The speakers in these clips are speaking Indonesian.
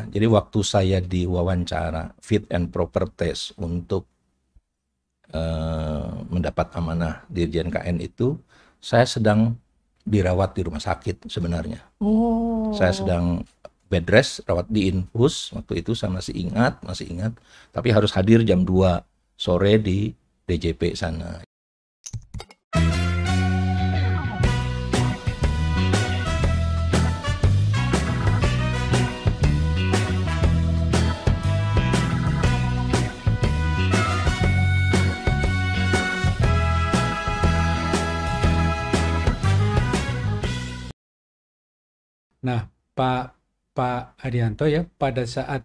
Jadi waktu saya diwawancara fit and proper test untuk mendapat amanah Dirjen KN itu, saya sedang dirawat di rumah sakit sebenarnya. Oh, Saya sedang bed rest, rawat di infus. Waktu itu saya masih ingat, tapi harus hadir jam 2 sore di DJP sana. nah Pak Haryanto ya, pada saat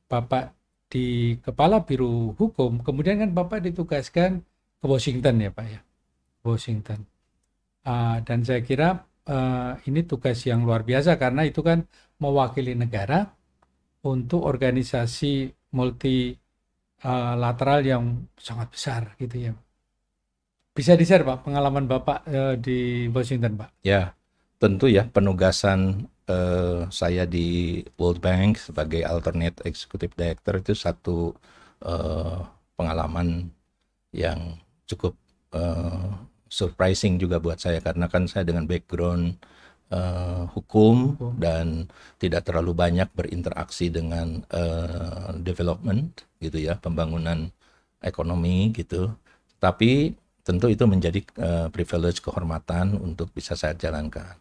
Bapak di Kepala Biro Hukum, kemudian kan Bapak ditugaskan ke Washington ya Pak ya, Washington. Dan saya kira ini tugas yang luar biasa karena itu kan mewakili negara untuk organisasi multilateral yang sangat besar gitu ya. Bisa di-share Pak pengalaman Bapak di Washington Pak? Ya, tentu ya penugasan saya di World Bank sebagai alternate executive director itu satu pengalaman yang cukup surprising juga buat saya karena kan saya dengan background hukum dan tidak terlalu banyak berinteraksi dengan development gitu ya, pembangunan ekonomi gitu. Tapi tentu itu menjadi privilege, kehormatan untuk bisa saya jalankan.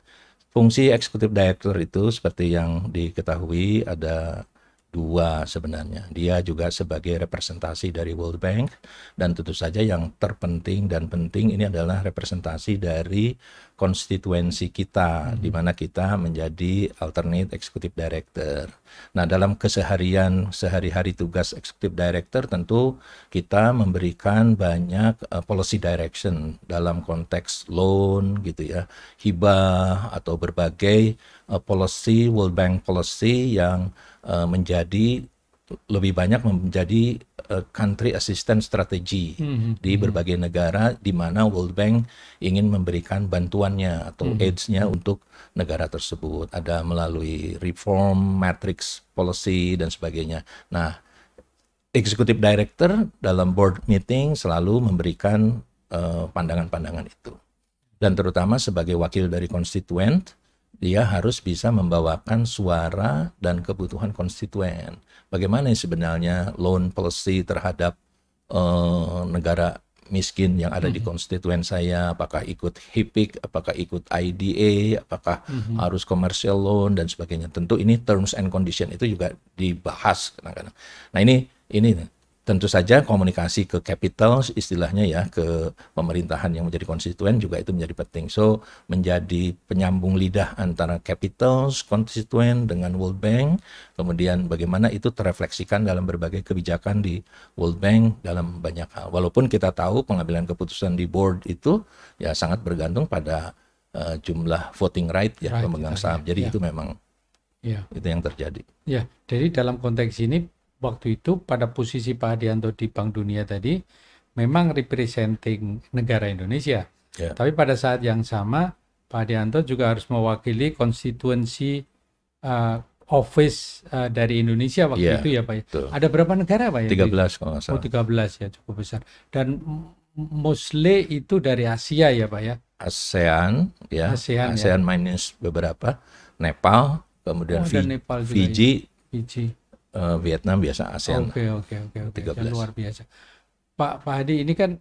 Fungsi Executive Director itu seperti yang diketahui ada dua sebenarnya. Dia juga sebagai representasi dari World Bank dan tentu saja yang terpenting dan penting ini adalah representasi dari konstituensi kita di mana kita menjadi alternate executive director. Nah, dalam keseharian sehari-hari tugas executive director tentu kita memberikan banyak policy direction dalam konteks loan gitu ya, hibah atau berbagai policy World Bank policy yang menjadi lebih banyak menjadi country assistance strategy di berbagai negara di mana World Bank ingin memberikan bantuannya atau aids-nya untuk negara tersebut. Ada melalui reform, matrix policy dan sebagainya. Nah, Executive Director dalam board meeting selalu memberikan pandangan-pandangan itu. Dan terutama sebagai wakil dari konstituen, dia harus bisa membawakan suara dan kebutuhan konstituen. Bagaimana sebenarnya loan policy terhadap negara miskin yang ada di konstituen saya, apakah ikut HIPIC, apakah ikut IDA, apakah harus commercial loan dan sebagainya. Tentu ini terms and condition itu juga dibahas kadang-kadang. Nah ini tentu saja komunikasi ke capital istilahnya ya, ke pemerintahan yang menjadi konstituen juga itu menjadi penting. So menjadi penyambung lidah antara capital, konstituen dengan World Bank, kemudian bagaimana itu terefleksikan dalam berbagai kebijakan di World Bank dalam banyak hal. Walaupun kita tahu pengambilan keputusan di board itu ya sangat bergantung pada jumlah voting right ya, pemegang saham. Jadi itu memang itu yang terjadi. Ya, jadi dalam konteks ini waktu itu pada posisi Pak Haryanto di Bank Dunia tadi memang representing negara Indonesia. Tapi pada saat yang sama Pak Haryanto juga harus mewakili konstituensi office dari Indonesia waktu itu ya Pak. Ada berapa negara Pak ya? 13 kalau nggak salah. 13 ya, cukup besar. Dan mostly itu dari Asia ya Pak ya? ASEAN ya, ASEAN minus beberapa, Nepal, kemudian Nepal juga, Fiji. Vietnam biasa ASEAN. Oke. 13. Luar biasa. Pak Hadi, ini kan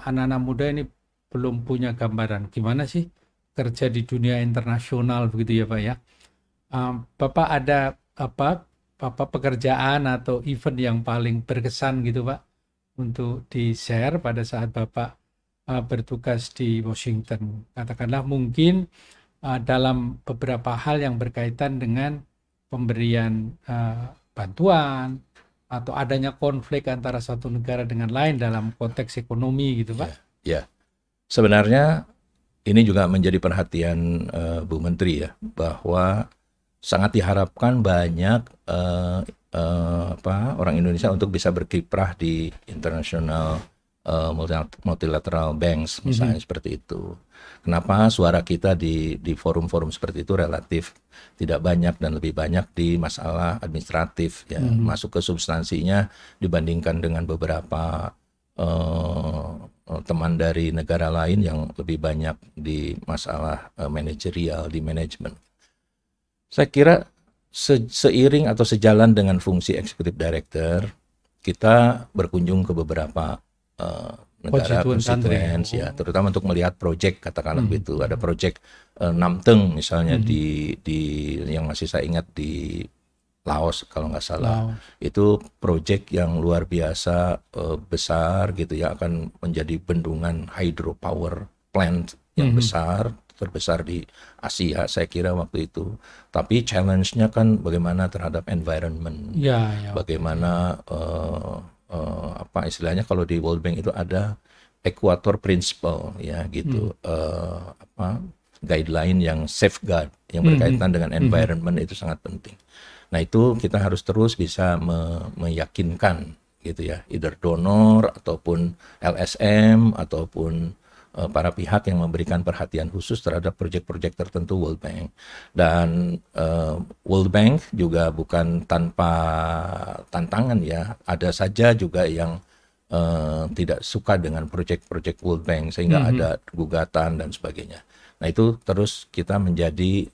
anak-anak muda ini belum punya gambaran gimana sih kerja di dunia internasional begitu ya Pak ya. Bapak ada apa pekerjaan atau event yang paling berkesan gitu Pak untuk di-share pada saat Bapak bertugas di Washington. Katakanlah mungkin dalam beberapa hal yang berkaitan dengan pemberian bantuan atau adanya konflik antara satu negara dengan lain dalam konteks ekonomi gitu Pak. Ya. Sebenarnya ini juga menjadi perhatian Bu Menteri ya, bahwa sangat diharapkan banyak orang Indonesia untuk bisa berkiprah di international multilateral banks misalnya seperti itu. Kenapa suara kita di forum-forum seperti itu relatif tidak banyak dan lebih banyak di masalah administratif ya, masuk ke substansinya dibandingkan dengan beberapa teman dari negara lain yang lebih banyak di masalah manajerial, di manajemen. Saya kira seiring atau sejalan dengan fungsi executive director, kita berkunjung ke beberapa negara konstituen ya, terutama untuk melihat proyek, katakanlah begitu. Ada proyek Namteng misalnya di yang masih saya ingat di Laos kalau nggak salah. Itu proyek yang luar biasa besar gitu ya, akan menjadi bendungan hydropower plant yang besar, terbesar di Asia saya kira waktu itu. Tapi challenge-nya kan bagaimana terhadap environment, bagaimana apa istilahnya kalau di World Bank itu ada Equator Principle ya gitu, apa guideline yang safeguard yang berkaitan dengan environment itu sangat penting. Nah itu kita harus terus bisa meyakinkan gitu ya, either donor ataupun LSM ataupun para pihak yang memberikan perhatian khusus terhadap proyek-proyek tertentu World Bank. Dan World Bank juga bukan tanpa tantangan ya, ada saja juga yang tidak suka dengan proyek-proyek World Bank sehingga ada gugatan dan sebagainya. Nah itu terus kita menjadi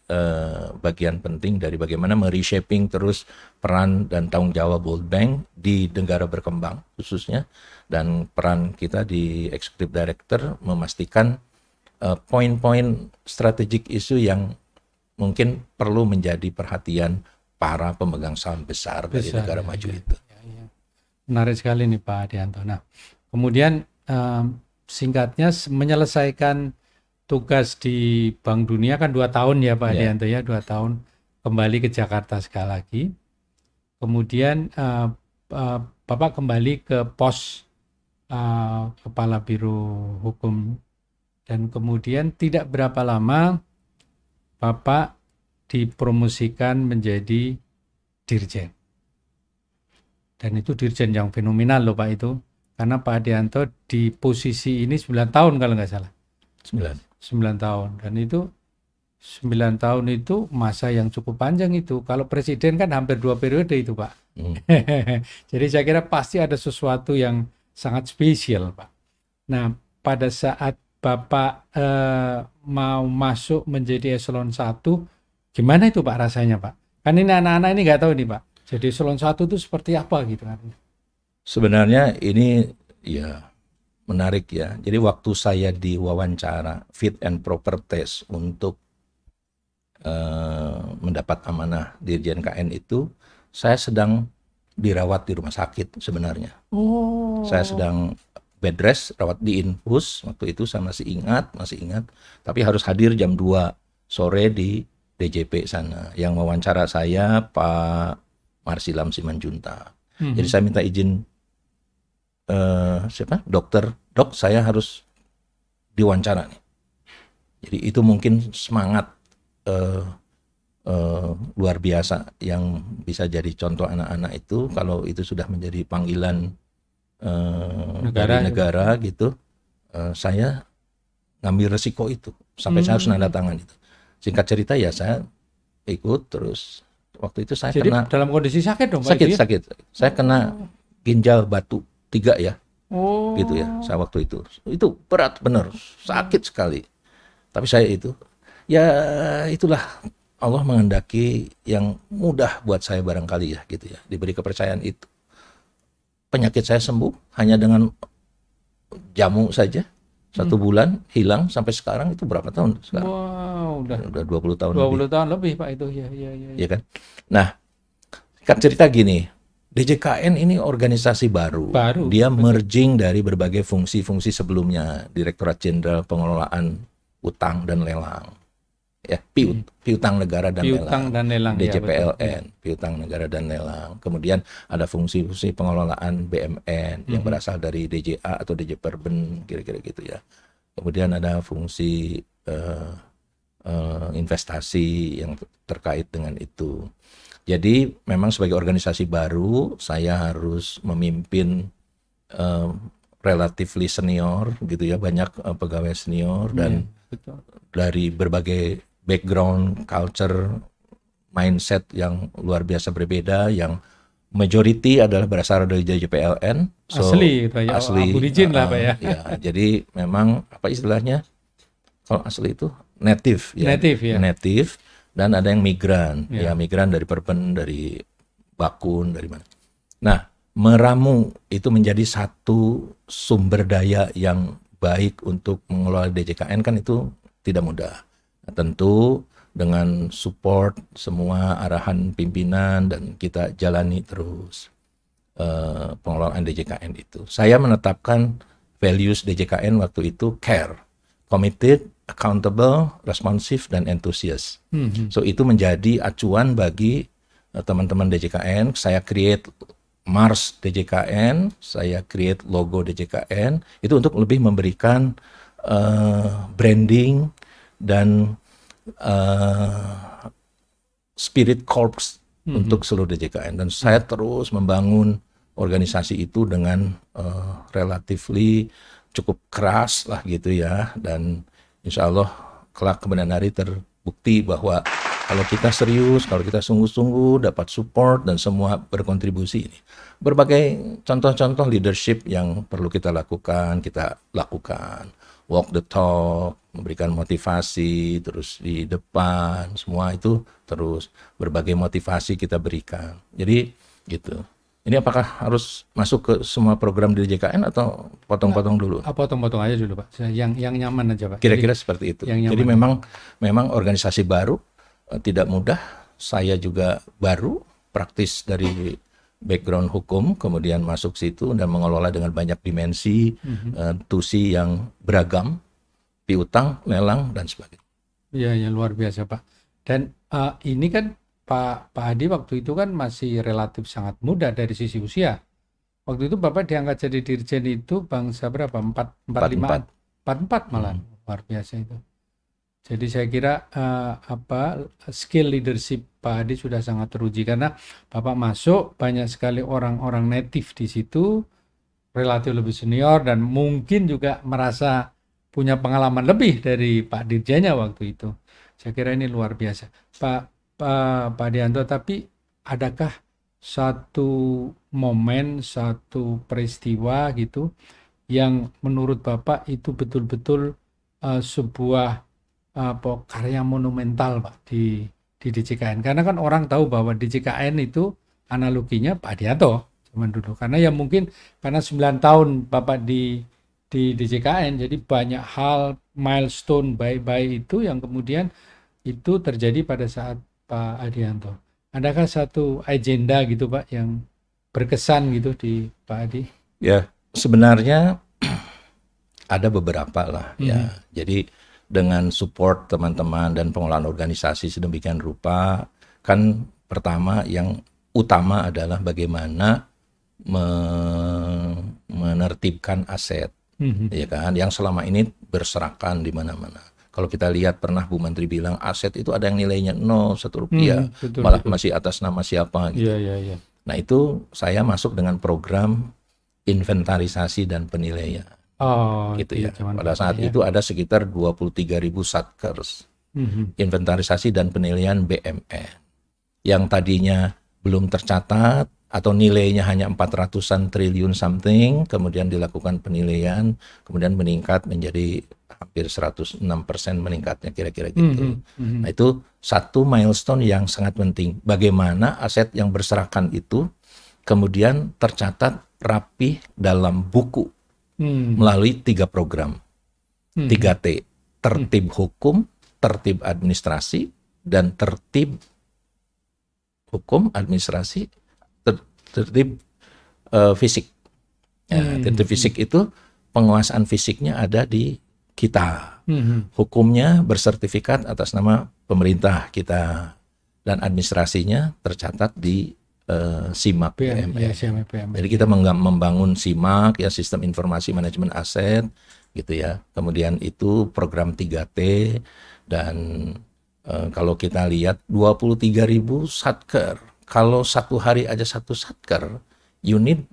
bagian penting dari bagaimana mereshaping terus peran dan tanggung jawab World Bank di negara berkembang khususnya, dan peran kita di Executive Director memastikan poin-poin strategic isu yang mungkin perlu menjadi perhatian para pemegang saham besar dari negara maju itu. Menarik sekali nih Pak Adianto. Nah kemudian singkatnya menyelesaikan tugas di Bank Dunia kan 2 tahun ya Pak Adianto ya, 2 tahun kembali ke Jakarta sekali lagi. Kemudian Bapak kembali ke pos Kepala Biro Hukum, dan kemudian tidak berapa lama Bapak dipromosikan menjadi dirjen. Dan itu dirjen yang fenomenal loh Pak itu, karena Pak Adianto di posisi ini 9 tahun kalau nggak salah. 9 tahun, dan itu 9 tahun itu masa yang cukup panjang itu. Kalau presiden kan hampir 2 periode itu Pak. Jadi saya kira pasti ada sesuatu yang sangat spesial Pak. Nah pada saat Bapak mau masuk menjadi eselon 1, gimana itu Pak rasanya Pak? Kan ini anak-anak ini nggak tahu nih Pak, jadi eselon 1 itu seperti apa gitu kan. Sebenarnya ini ya menarik ya. Jadi waktu saya diwawancara fit and proper test untuk mendapat amanah Dirjen KN itu, saya sedang dirawat di rumah sakit sebenarnya. Saya sedang bed rest, rawat di infus waktu itu, saya masih ingat. Tapi harus hadir jam 2 sore di DJP sana. Yang wawancara saya Pak Marsilam Simanjuntak. Jadi saya minta izin dok saya harus diwawancara nih. Jadi itu mungkin semangat luar biasa yang bisa jadi contoh anak-anak itu, kalau itu sudah menjadi panggilan dari negara gitu, saya ngambil resiko itu sampai saya harus nanda tangan itu. Singkat cerita ya saya ikut terus. Waktu itu saya jadi kena dalam kondisi sakit dong Pak? Sakit. Saya kena ginjal batu 3 ya. Gitu ya. Saya waktu itu berat bener, sakit sekali. Tapi saya itu ya itulah Allah menghendaki yang mudah buat saya barangkali ya gitu ya. Diberi kepercayaan itu. Penyakit saya sembuh hanya dengan jamu saja. 1 bulan hilang, sampai sekarang itu berapa tahun sekarang? Wow, udah 20 tahun 20 lebih. tahun lebih Pak itu ya. Ya kan? Nah, kan cerita gini, DJKN ini organisasi baru. Dia merging dari berbagai fungsi-fungsi sebelumnya, Direktorat Jenderal Pengelolaan Utang dan Lelang. Ya, piutang negara dan lelang. DJPLN, ya, piutang negara dan lelang. Kemudian ada fungsi-fungsi pengelolaan BMN yang berasal dari DJA atau DJ Perben, kira-kira gitu ya. Kemudian ada fungsi investasi yang terkait dengan itu. Jadi memang sebagai organisasi baru saya harus memimpin relatively senior gitu ya, banyak pegawai senior dan betul. dari berbagai background, culture, mindset yang luar biasa berbeda, yang majority adalah berasal dari JPLN, Asli gitu ya, asli, aborigin lah Pak ya. ya. Jadi memang apa istilahnya? Kalau asli itu native ya, Native ya. native, dan ada yang migran, Ya. ya migran dari Perpen, dari Bakun, dari mana. Nah, meramu itu menjadi satu sumber daya yang baik untuk mengelola DJKN kan itu tidak mudah. Nah, tentu dengan support semua arahan pimpinan dan kita jalani terus pengelolaan DJKN itu. Saya menetapkan values DJKN waktu itu care, committed, accountable, responsive, dan enthusiast. So itu menjadi acuan bagi teman-teman DJKN. Saya create Mars DJKN, saya create logo DJKN, itu untuk lebih memberikan branding dan spirit corps untuk seluruh DJKN. Dan saya terus membangun organisasi itu dengan relatively cukup keras lah gitu ya. Dan insya Allah kelak kemudian hari terbukti bahwa kalau kita serius, kalau kita sungguh-sungguh dapat support dan semua berkontribusi ini. Berbagai contoh-contoh leadership yang perlu kita lakukan. Walk the talk, memberikan motivasi, terus di depan, semua itu terus berbagai motivasi kita berikan. Jadi gitu. Ini apakah harus masuk ke semua program di DJKN atau potong-potong dulu? Potong-potong aja dulu Pak, yang nyaman aja Pak. Kira-kira seperti itu. Jadi memang organisasi baru, tidak mudah. Saya juga baru, praktis dari background hukum, kemudian masuk situ dan mengelola dengan banyak dimensi, tusi yang beragam, piutang, lelang, dan sebagainya. Iya, ya luar biasa Pak. Dan ini kan Pak Hadi waktu itu kan masih relatif sangat muda dari sisi usia. Waktu itu Bapak diangkat jadi dirjen itu bangsa berapa? 44 malah. Luar biasa itu. Jadi saya kira skill leadership Pak Hadi sudah sangat teruji karena Bapak masuk banyak sekali orang-orang native di situ, relatif lebih senior dan mungkin juga merasa punya pengalaman lebih dari Pak Dirjennya waktu itu. Saya kira ini luar biasa. Pak Dianto, tapi adakah satu momen, satu peristiwa gitu yang menurut Bapak itu betul-betul sebuah karya monumental Pak di DJKN, karena kan orang tahu bahwa DJKN itu analoginya Pak Dianto zaman dulu, karena ya mungkin karena 9 tahun Bapak di DJKN, jadi banyak hal milestone baik-baik itu yang kemudian itu terjadi pada saat Pak Adianto. Adakah satu agenda gitu Pak yang berkesan gitu di Pak Adi? Ya, sebenarnya ada beberapa lah ya. Jadi dengan support teman-teman dan pengelolaan organisasi sedemikian rupa, kan pertama yang utama adalah bagaimana menertibkan aset, ya kan, yang selama ini berserakan di mana-mana. Kalau kita lihat pernah Bu Menteri bilang aset itu ada yang nilainya 0, 1 rupiah, malah masih atas nama siapa gitu. Iya. Nah itu saya masuk dengan program inventarisasi dan penilaian. Gitu ya. Pada saat itu ada sekitar 23.000 satkers, inventarisasi dan penilaian BMN, yang tadinya belum tercatat atau nilainya hanya 400-an triliun something, kemudian dilakukan penilaian, kemudian meningkat menjadi hampir 106% meningkatnya kira-kira gitu. Nah itu satu milestone yang sangat penting. Bagaimana aset yang berserakan itu kemudian tercatat rapi dalam buku melalui 3 program, 3T, tertib hukum, tertib administrasi, dan tertib hukum, administrasi, tertib fisik. Ya, tertib fisik itu penguasaan fisiknya ada di kita, hukumnya bersertifikat atas nama pemerintah kita, dan administrasinya tercatat di SIMAK PMN. Jadi kita membangun SIMAK ya, Sistem Informasi Manajemen Aset gitu ya. Kemudian itu program 3T, dan kalau kita lihat 23.000 satker, kalau satu hari aja satu satker, you need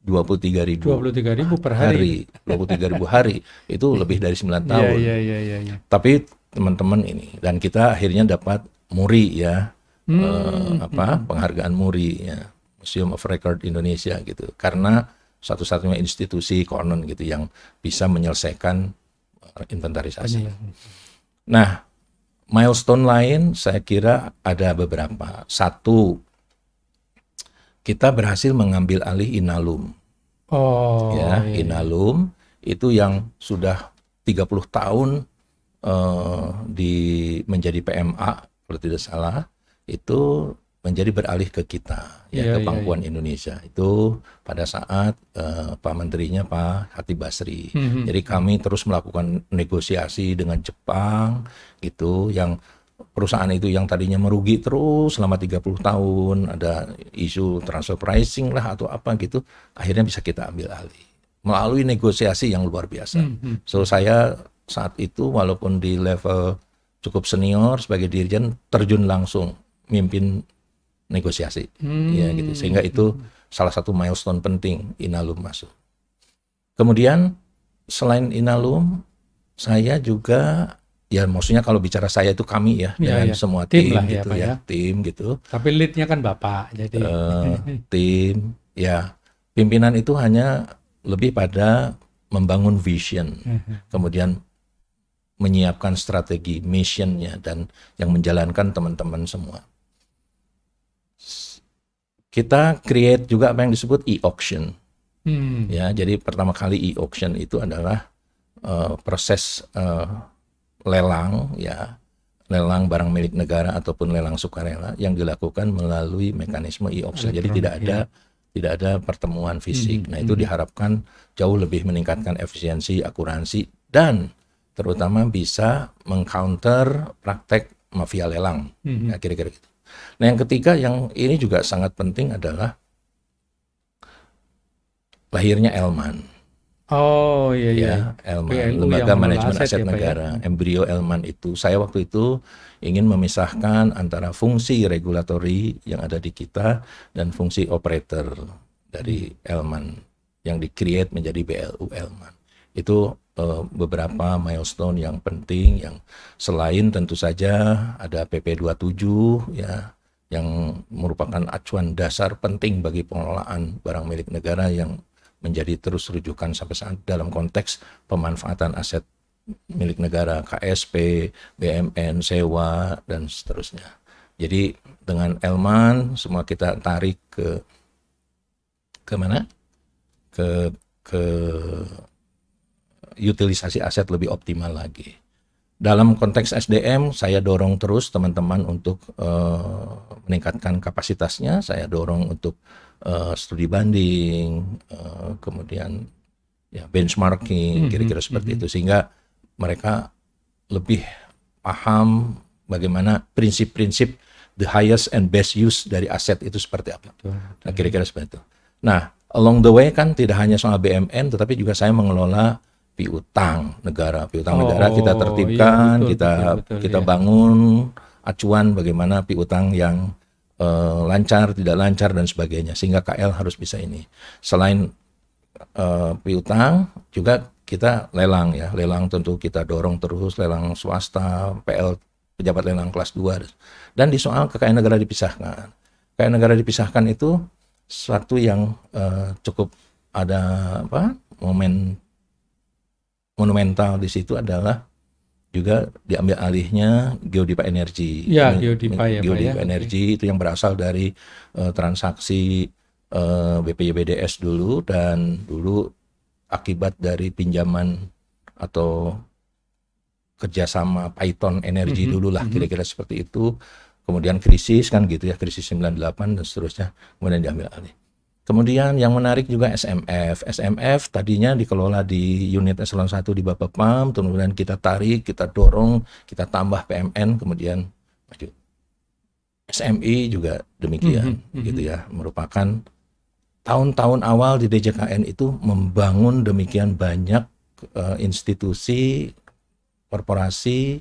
23.000 23.000 per hari. 23.000 hari itu lebih dari 9 Iya, tahun. iya, iya, iya, iya. Tapi teman-teman ini, dan kita akhirnya dapat MURI ya, penghargaan MURI ya, Museum of Record Indonesia gitu, karena satu-satunya institusi konon gitu yang bisa menyelesaikan inventarisasi. Nah, milestone lain saya kira ada beberapa. Satu, kita berhasil mengambil alih Inalum. Oh, Ya, iya, iya. Inalum itu yang sudah 30 tahun menjadi PMA kalau tidak salah, itu menjadi beralih ke kita, ya, Iya, ke iya, Pangkuan Indonesia. Itu pada saat Pak Menterinya Pak Hatip Basri. Jadi kami terus melakukan negosiasi dengan Jepang gitu, yang perusahaan itu yang tadinya merugi terus selama 30 tahun, ada isu transfer pricing lah atau apa gitu, akhirnya bisa kita ambil alih melalui negosiasi yang luar biasa. So saya saat itu walaupun di level cukup senior sebagai dirjen, terjun langsung mimpin negosiasi, ya gitu. Sehingga itu salah satu milestone penting Inalum masuk. Kemudian selain Inalum, saya juga, ya maksudnya kalau bicara saya itu kami ya, Iya, dengan iya. semua Tim tim lah ya, gitu Pak ya, ya. tim gitu. Tapi leadnya kan Bapak, jadi Tim, ya pimpinan itu hanya lebih pada membangun vision, kemudian menyiapkan strategi, missionnya, dan yang menjalankan teman-teman semua. Kita create juga apa yang disebut e-auction. Ya, jadi pertama kali e-auction itu adalah proses lelang, ya, lelang barang milik negara ataupun lelang sukarela yang dilakukan melalui mekanisme e-auction. Jadi tidak ada pertemuan fisik. Nah, itu diharapkan jauh lebih meningkatkan efisiensi, akuransi, dan terutama bisa mengcounter praktek mafia lelang. Ya, kira-kira gitu. Nah, yang ketiga yang ini juga sangat penting adalah lahirnya Elman. oh iya, iya. Ya, Elman, PLU yang Lembaga mengelola Manajemen aset Aset ya, Pak ya. Negara, embrio Elman itu. Saya waktu itu ingin memisahkan antara fungsi regulatori yang ada di kita dan fungsi operator dari Elman yang di-create menjadi BLU Elman. Itu beberapa milestone yang penting, yang selain tentu saja ada PP 27 ya, yang merupakan acuan dasar penting bagi pengelolaan barang milik negara yang menjadi terus rujukan sampai saat dalam konteks pemanfaatan aset milik negara, KSP, BMN, sewa, dan seterusnya. Jadi dengan Elman semua kita tarik ke mana? Ke utilisasi aset lebih optimal lagi. Dalam konteks SDM, saya dorong terus teman-teman untuk meningkatkan kapasitasnya. Saya dorong untuk studi banding, kemudian ya benchmarking, kira-kira seperti itu, sehingga mereka lebih paham bagaimana prinsip-prinsip the highest and best use dari aset itu seperti apa. Nah, kira-kira seperti itu. Nah, along the way kan tidak hanya soal BMN, tetapi juga saya mengelola piutang negara. Piutang negara kita tertibkan, iya, kita bangun acuan bagaimana piutang yang lancar, tidak lancar, dan sebagainya. Sehingga KL harus bisa ini. Selain piutang, juga kita lelang ya. Lelang tentu kita dorong terus, lelang swasta, PL, pejabat lelang kelas 2. Dan di soal kekayaan negara dipisahkan. Kekayaan negara dipisahkan itu suatu yang cukup ada monumental di situ adalah juga diambil alihnya Geodipa Energi. Ya, Geodipa ya, Geodipa Pak ya. Energi itu yang berasal dari transaksi BPYBDS dulu, dan dulu akibat dari pinjaman atau kerjasama Python Energi dulu lah, kira-kira seperti itu. Kemudian krisis kan gitu ya, krisis 98 dan seterusnya, kemudian diambil alih. Kemudian yang menarik juga SMF. SMF tadinya dikelola di unit eselon 1 di Bapepam, kemudian kita tarik, kita dorong, kita tambah PMN, kemudian maju. SMI juga demikian, gitu ya. Merupakan tahun-tahun awal di DJKN itu membangun demikian banyak institusi, korporasi,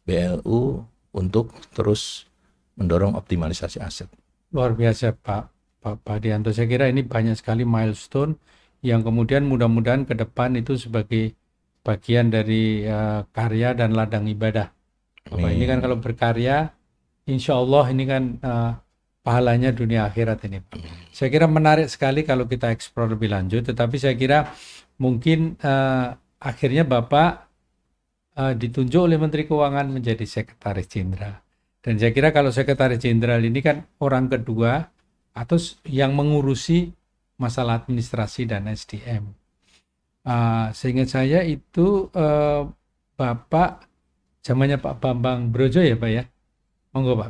BLU untuk terus mendorong optimalisasi aset. Luar biasa, Pak. Pak Hadianto. Saya kira ini banyak sekali milestone yang kemudian mudah-mudahan ke depan itu sebagai bagian dari karya dan ladang ibadah. Bapak ini kan kalau berkarya, insya Allah ini kan pahalanya dunia akhirat ini, Pak. Saya kira menarik sekali kalau kita eksplor lebih lanjut, tetapi saya kira mungkin akhirnya Bapak ditunjuk oleh Menteri Keuangan menjadi Sekretaris Jenderal. Dan saya kira kalau Sekretaris Jenderal ini kan orang kedua atau yang mengurusi masalah administrasi dan SDM. Seingat saya itu Bapak zamannya Pak Bambang Brojo ya Pak ya. Monggo Pak.